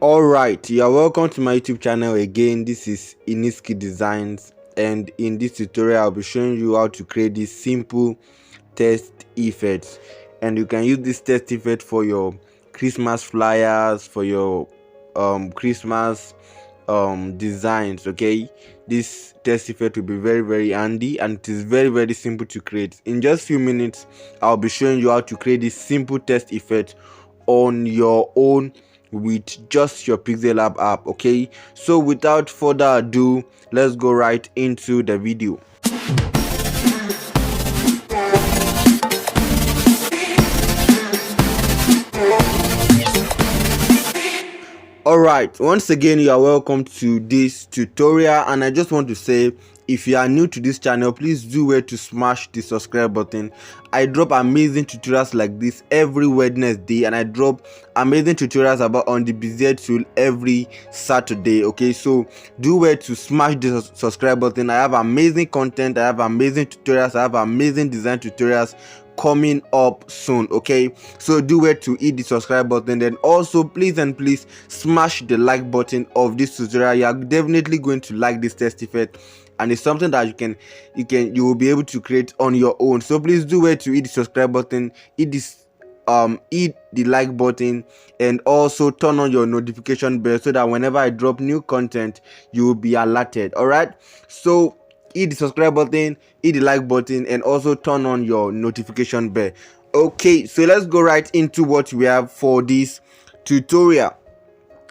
Alright, you are welcome to my YouTube channel again. This is Iniski Designs, and in this tutorial I'll be showing you how to create this simple text effects. And you can use this text effect for your Christmas flyers, for your Christmas designs. Okay, this text effect will be very handy, and it is very simple to create. In just few minutes I'll be showing you how to create this simple text effect on your own with just your PIXELLAB app. Okay, so without further ado, let's go right into the video. Alright, once again you are welcome to this tutorial, and I just want to say, if you are new to this channel, please do well to smash the subscribe button. I drop amazing tutorials like this every Wednesday, and I drop amazing tutorials about on the Bezier tool every Saturday. Okay, so do well to smash the subscribe button. I have amazing content, I have amazing tutorials, I have amazing design tutorials coming up soon. Okay, so do well to hit the subscribe button. Then also please smash the like button of this tutorial. You are definitely going to like this text effect, and it's something that you will be able to create on your own. So please do well to hit the subscribe button, hit the like button, and also turn on your notification bell so that whenever I drop new content you will be alerted. All right, so hit the subscribe button, hit the like button, and also turn on your notification bell. Okay, so let's go right into what we have for this tutorial.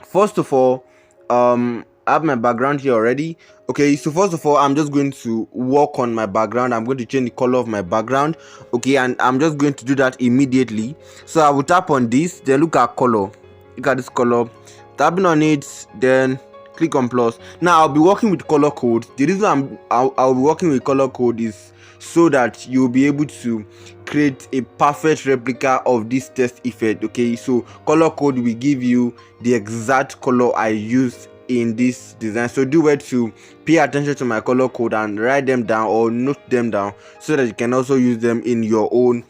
First of all, I have my background here already. Okay, so first of all, I'm just going to work on my background. I'm going to change the color of my background. Okay, and I'm just going to do that immediately. So I will tap on this, then look at color. Look at this color. Tapping on it, then click on plus. Now I'll be working with color code. The reason I'll be working with color code is so that you'll be able to create a perfect replica of this text effect. Okay, so color code will give you the exact color I used in this design. So do well to pay attention to my color code and write them down or note them down so that you can also use them in your own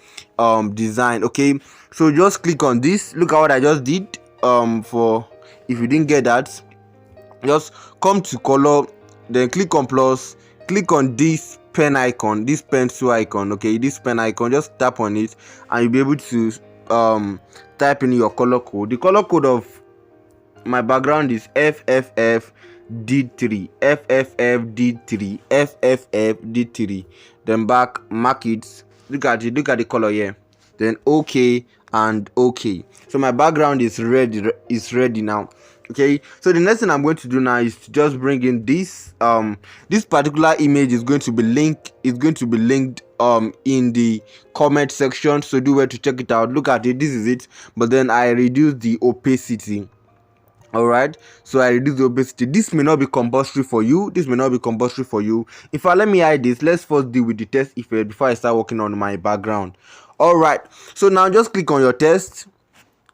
design. Okay, so just click on this. Look at what I just did. For if you didn't get that, just come to color, then click on plus, click on this pen icon, this pencil icon. Okay, this pen icon, just tap on it and you'll be able to type in your color code. The color code of my background is FFFD3, FFFD3, FFFD3. Then mark it. Look at it, look at the color here. Then okay and okay. So my background is ready now. Okay, so the next thing I'm going to do now is to just bring in this this particular image is going to be linked in the comment section, so do well to check it out. Look at it, this is it, but then I reduce the opacity. All right, so I reduce the opacity. This may not be compulsory for you. In fact, let me hide this. Let's first deal with the text effect before I start working on my background. All right, so now just click on your text.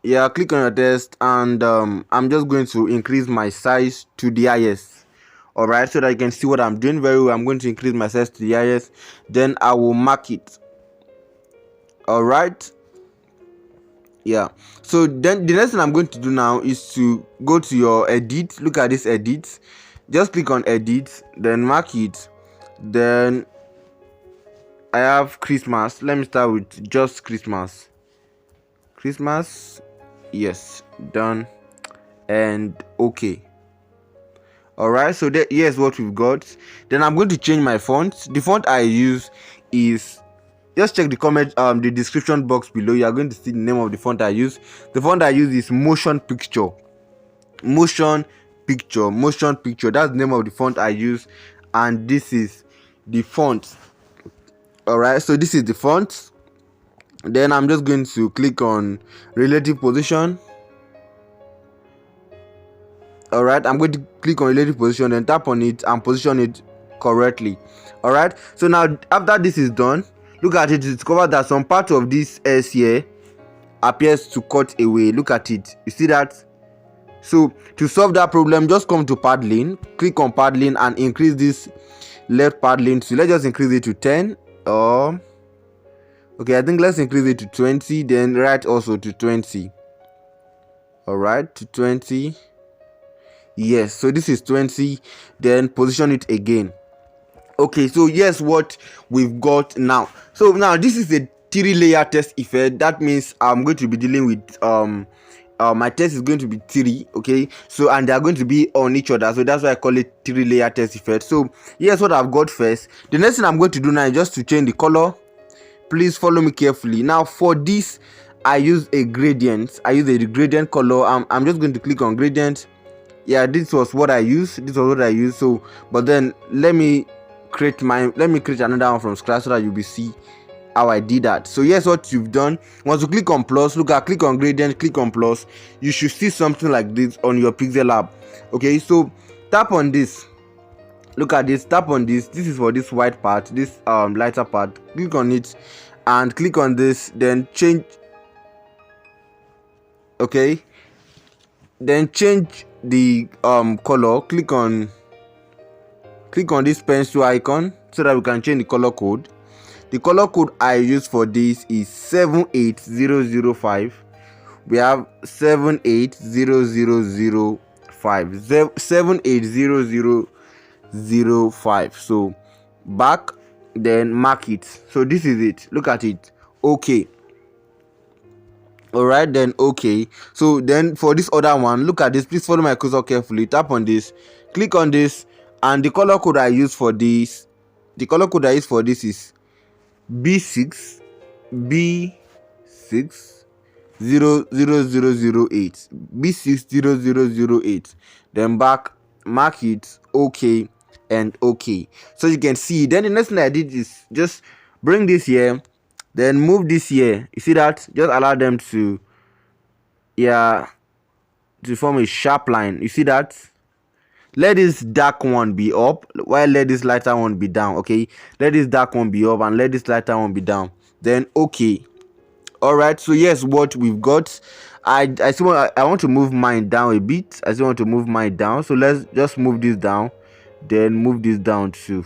Yeah, click on your text, and I'm just going to increase my size to the highest. All right, so that you can see what I'm doing very well. I'm going to increase my size to the highest, then I will mark it. All right, yeah, so then the next thing I'm going to do now is to go to your edit. Look at this edit, just click on edit, then mark it. Then I have Christmas. Let me start with just Christmas. Yes, done and okay. All right, so here's what we've got. Then I'm going to change my font. The font I use is, just check the comment the description box below. You are going to see the name of the font I use. The font I use is motion picture. That's the name of the font I use, and this is the font. All right, so this is the font. Then I'm just going to click on relative position. All right, I'm going to click on relative position, then tap on it and position it correctly. All right, so now after this is done, look at it. Discover that some part of this S here appears to cut away. Look at it, you see that? So to solve that problem, just come to paddling, click on paddling, and increase this left paddling. So let's just increase it to 10. Okay, I think let's increase it to 20, then right also to 20. All right, to 20. Yes, so this is 20. Then position it again. Okay, so here's what we've got now. So now this is a 3-layer test effect. That means I'm going to be dealing with my test is going to be 3. Okay, so and they are going to be on each other, so that's why I call it 3-layer test effect. So here's what I've got first. The next thing I'm going to do now is just to change the color. Please follow me carefully. Now for this, I use a gradient. I use a gradient color. I'm just going to click on gradient. Yeah, this was what I used. So but then let me create another one from scratch so that you'll be see how I did that. So here's what you've done. Once you click on plus, click on gradient, click on plus, you should see something like this on your PixELLAB. Okay, so tap on this. Look at this, tap on this. This is for this white part, this lighter part. Click on it and click on this, then change. Okay, then change the color. Click on this pencil icon so that we can change the color code. The color code I use for this is 78005. We have 78005. 78005. So back, then mark it. So this is it. Look at it. Okay. Alright, then okay. So then for this other one, look at this. Please follow my cursor carefully. Tap on this, click on this, and the color code I use for this, is B6 0008. B60008. Then back, mark it, okay, and okay. So you can see. Then the next thing I did is just bring this here, then move this here. You see that? Just allow them to form a sharp line. You see that? Let this dark one be up while let this lighter one be down. Okay, let this dark one be up and let this lighter one be down. Then okay. All right, so yes, what we've got, I want to move mine down a bit. I still want to move mine down, so let's just move this down, then move this down too.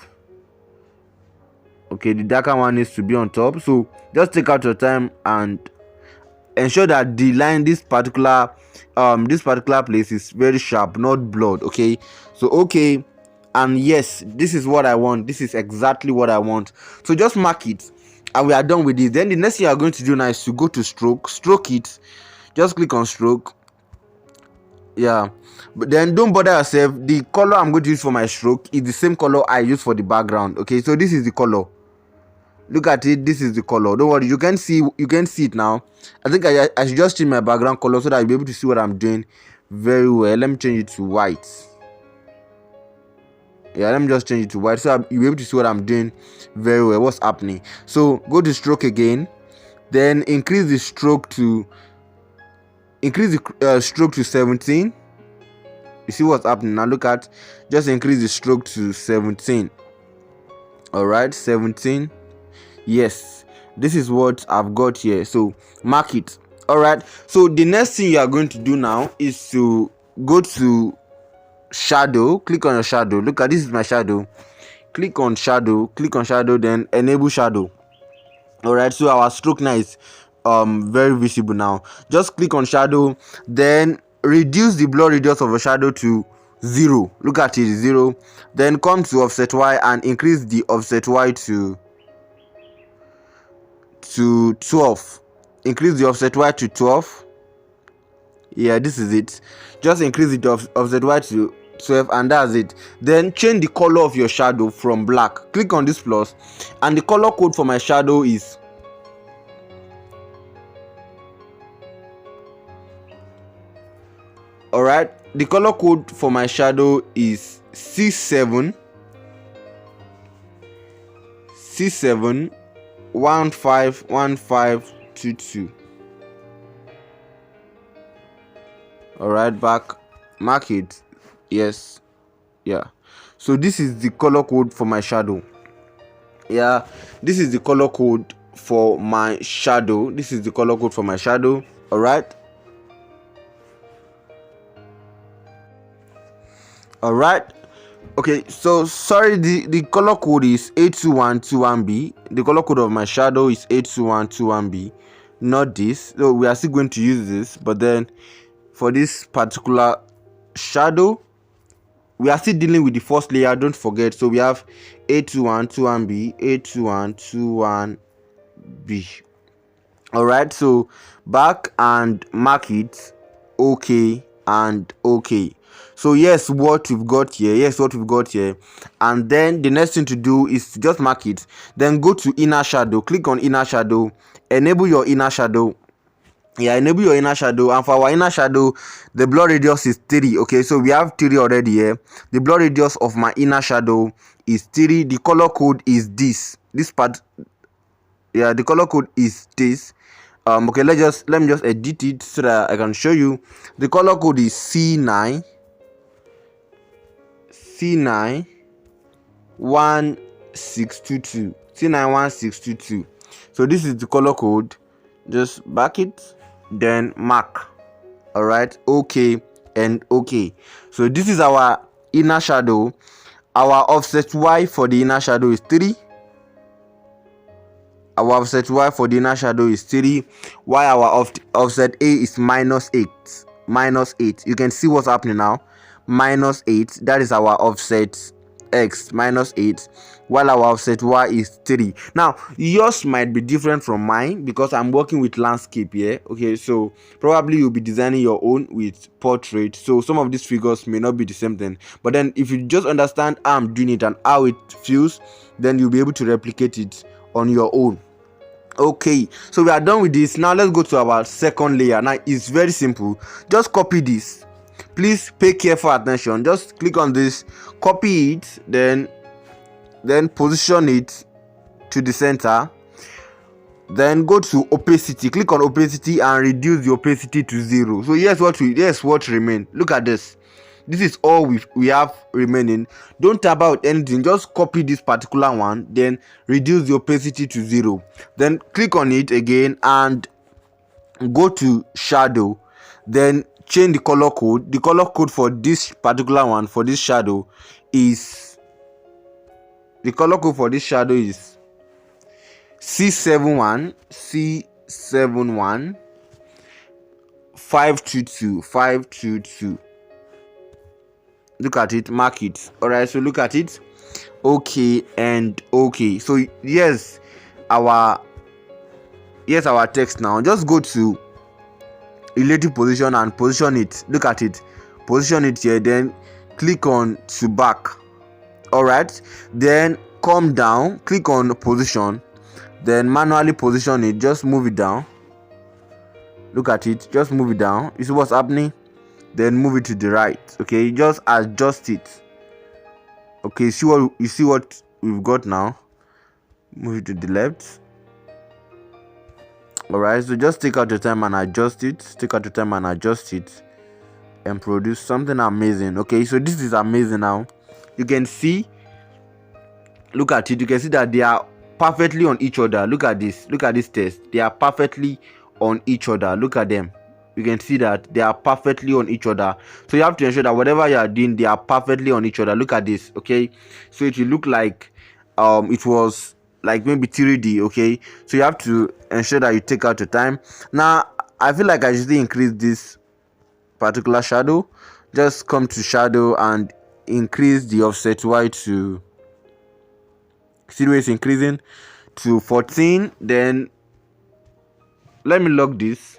Okay, the darker one needs to be on top, so just take out your time and ensure that the line, this particular place is very sharp, not blurred. Okay, so okay, and yes, this is what I want. This is exactly what I want. So just mark it and we are done with this. Then the next thing you are going to do now is to go to stroke it. Just click on stroke. Yeah, but then don't bother yourself. The color I'm going to use for my stroke is the same color I use for the background. Okay, so this is the color. Look at it. This is the color. Don't worry, you can see it now. I think I should just change my background color so that you'll be able to see what I'm doing very well. Let me change it to white. Yeah, let me just change it to white so you'll be able to see what I'm doing very well, what's happening. So go to stroke again, then increase the stroke to 17. You see what's happening now. Look at, just increase the stroke to 17. All right, 17. Yes, this is what I've got here, so mark it. All right, so the next thing you are going to do now is to go to shadow. Click on your shadow. Look at, this is my shadow. Click on shadow, then enable shadow. All right, so our stroke now is very visible now. Just click on shadow, then reduce the blur radius of a shadow to 0. Look at it, 0. Then come to offset Y and increase the offset Y to 12. Increase the offset Y to 12. Yeah, this is it. Just increase the offset Y to 12 and that's it. Then change the color of your shadow from black. Click on this plus, and the color code for my shadow is alright, the color code for my shadow is C7 151522. Alright, back, mark it. Yes, yeah. So this is the color code for my shadow. Yeah, this is the color code for my shadow. Alright. Okay, so sorry, the color code is 82121B. The color code of my shadow is 82121B, not this. So we are still going to use this, but then for this particular shadow, we are still dealing with the first layer, don't forget. So we have A21 21B, A21 21B. All right, so back and mark it okay and okay. So yes, what we've got here, and then the next thing to do is to just mark it, then go to inner shadow, click on inner shadow, enable your inner shadow. Enable your inner shadow, and for our inner shadow, the blur radius is 3. Okay, so we have 3 already here. The blur radius of my inner shadow is 3. The color code is this part. The color code is this. Okay, let me just edit it so that I can show you. The color code is C9 1622. C91622. So this is the color code. Just back it, then mark. All right, okay and okay. So this is our inner shadow. Our offset Y for the inner shadow is 3. Our offset Y for the inner shadow is 3, while our offset A is -8. You can see what's happening now. -8, that is our offset X, -8, while our offset Y is 3. Now yours might be different from mine because I'm working with landscape here. Okay, so probably you'll be designing your own with portrait, so some of these figures may not be the same thing, but then if you just understand how I'm doing it and how it feels, then you'll be able to replicate it on your own. Okay, so we are done with this. Now let's go to our second layer. Now it's very simple. Just copy this. Please pay careful attention. Just click on this, copy it, then position it to the center. Then go to opacity, click on opacity and reduce the opacity to 0. So here's what remain. Look at this. This is all we have remaining. Don't tab out anything, just copy this particular one, then reduce the opacity to 0. Then click on it again and go to shadow, then change the color code. The color code for this particular one, for this shadow, is C71 522. Look at it, mark it. All right, so look at it, okay and okay. So yes, our text. Now just go to relative position and position it. Look at it, position it here, then click on to back. All right, then come down, click on position, then manually position it. Just move it down. Look at it, just move it down. You see what's happening? Then move it to the right. Okay, just adjust it. Okay, you see what we've got now. Move it to the left. All right, so just take out your time and adjust it. And produce something amazing. Okay, so this is amazing. Now you can see, look at it, you can see that they are perfectly on each other. Look at this test. They are perfectly on each other. Look at them. You can see that they are perfectly on each other. So you have to ensure that whatever you are doing, they are perfectly on each other. Look at this. Okay, so it will look like it was like maybe 3D. Okay, so you have to ensure that you take out your time. Now I feel like I should increase this particular shadow. Just come to shadow and increase the offset Y to, see the way it's increasing, to 14. Then let me lock this.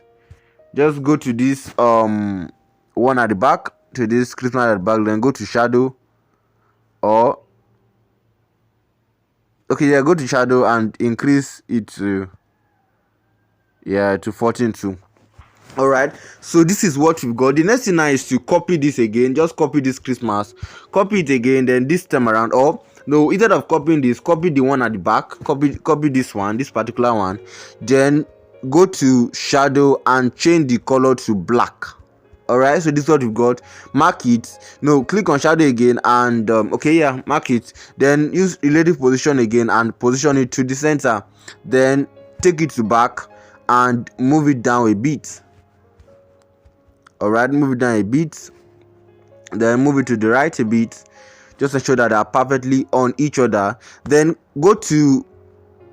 Just go to this one at the back, to this Christmas at the back, then go to shadow, or okay, yeah, go to shadow and increase it to 14 too. All right, so this is what we've got. The next thing now is to copy this again. Just copy this Christmas, copy it again, then this time around, or no, instead of copying this, copy the one at the back, copy this one, this particular one, then go to shadow and change the color to black. All right, so this is what we've got. Mark it. No, click on shadow again and mark it. Then use relative position again and position it to the center. Then take it to back and move it down a bit. All right, move it down a bit. Then move it to the right a bit. Just ensure that they are perfectly on each other. Then go to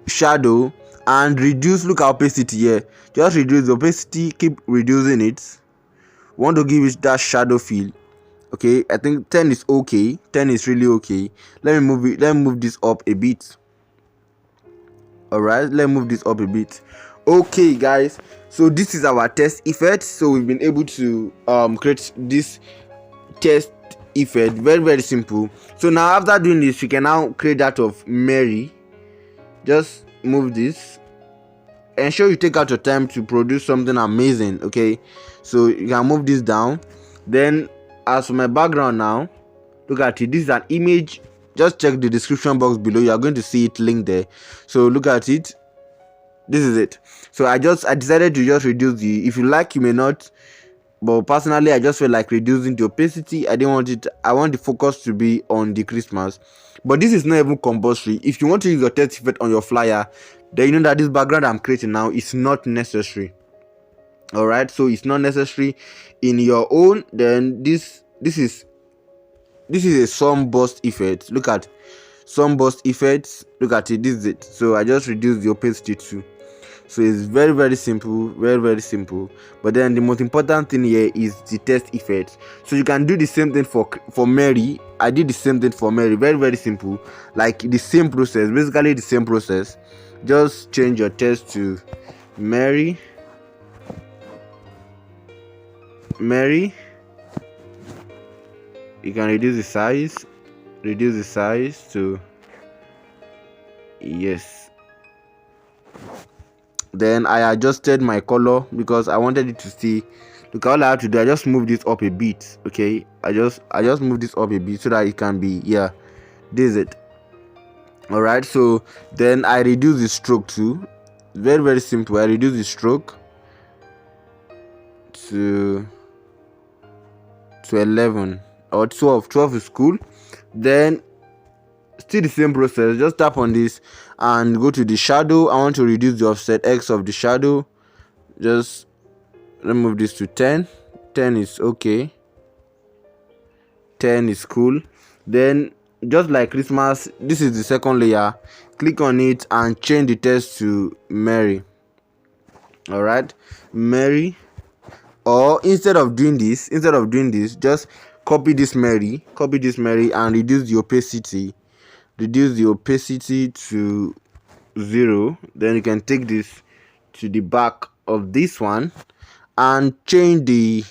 shadow and reduce. Look at opacity here. Just reduce the opacity, keep reducing it. Want to give it that shadow feel, Okay, I think 10 is okay. 10 is really okay. Let me move this up a bit. All right, let's move this up a bit. Okay guys, so this is our test effect. So we've been able to create this test effect. Very simple. So now after doing this, you can now create that of Mary. Just move this. Ensure you take out your time to produce something amazing. Okay, so you can move this down. Then as for my background now, look at it. This is an image. Just check the description box below. You are going to see it linked there. So look at it. This is it. So I decided to just reduce the, if you like you may not, but personally I just felt like reducing the opacity. I didn't want it, I want the focus to be on the Christmas. But this is not even compulsory. If you want to use your test effect on your flyer, then you know that this background I'm creating now is not necessary. All right, so it's not necessary in your own. Then this is a sunburst effect. Look at sunburst effects. Look at it. This is it. So I just reduced the opacity too. So it's very simple, very simple. But then the most important thing here is the test effect. So you can do the same thing for Mary. I did the same thing for Mary. Very simple, like the same process, basically the same process. Just change your text to Mary. You can reduce the size to yes. Then I adjusted my color because I wanted it to see. Look, all I have to do, I just move this up a bit. Okay, I just move this up a bit so that it can be, yeah, this is it. All right, so then I reduce the stroke too. Very simple. I reduce the stroke to 11 or 12. 12 is cool. Then still the same process. Just tap on this and go to the shadow. I want to reduce the offset X of the shadow. Just remove this to 10. 10 is okay. 10 is cool. Then just like Christmas, this is the second layer. Click on it and change the text to Mary. All right, Mary. Or instead of doing this, just copy this Mary and reduce the opacity. Reduce the opacity to 0. Then you can take this to the back of this one and change the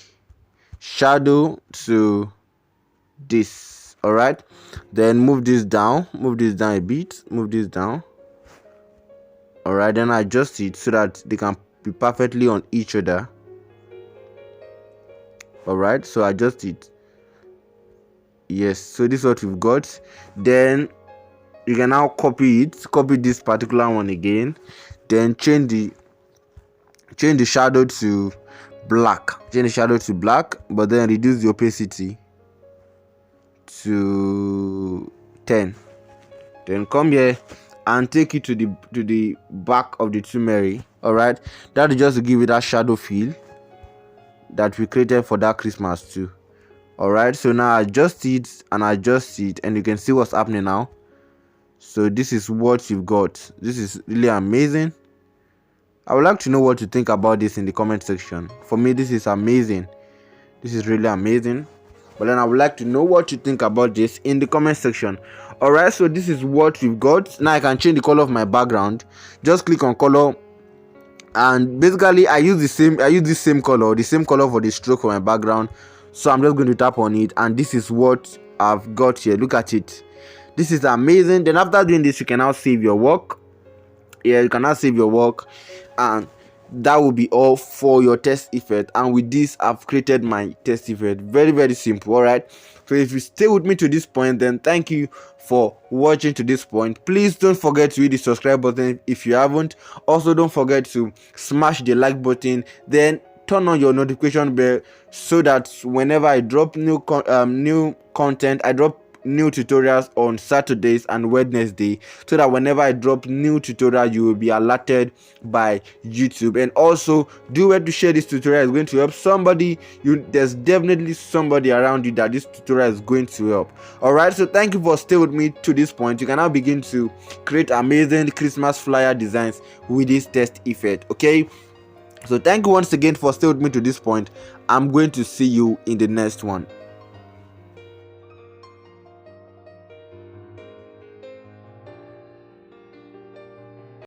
shadow to this. All right, then move this down a bit. Move this down. All right, then adjust it so that they can be perfectly on each other. All right, so adjust it. Yes, so this is what we've got. Then you can now copy this particular one again. Then change the shadow to black. But then reduce the opacity to 10. Then come here and take it to the back of the two Mary. All right, that is just to give it that shadow feel that we created for that Christmas too. All right, so now adjust it, and you can see what's happening now. So this is what you've got. This is really amazing. I would like to know what you think about this in the comment section. For me, this is amazing. This is really amazing. But then I would like to know what you think about this in the comment section. All right, so this is what we've got. Now I can change the color of my background. Just click on color, and basically I use the same color for the stroke for my background. So I'm just going to tap on it, and this is what I've got here. Look at it. This is amazing. Then after doing this, you can now save your work. Yeah, you can now save your work, and that will be all for your test effect. And with this, I've created my test effect. Very simple. All right, so if you stay with me to this point, then thank you for watching to this point. Please don't forget to hit the subscribe button if you haven't. Also, don't forget to smash the like button, then turn on your notification bell so that whenever I drop new content, I drop new tutorials on Saturdays and Wednesday, so that whenever I drop new tutorial, you will be alerted by YouTube. And also, do well to share this tutorial. Is going to help somebody. There's definitely somebody around you that this tutorial is going to help. All right, so thank you for staying with me to this point. You can now begin to create amazing Christmas flyer designs with this test effect. Okay, so thank you once again for staying with me to this point. I'm going to see you in the next one.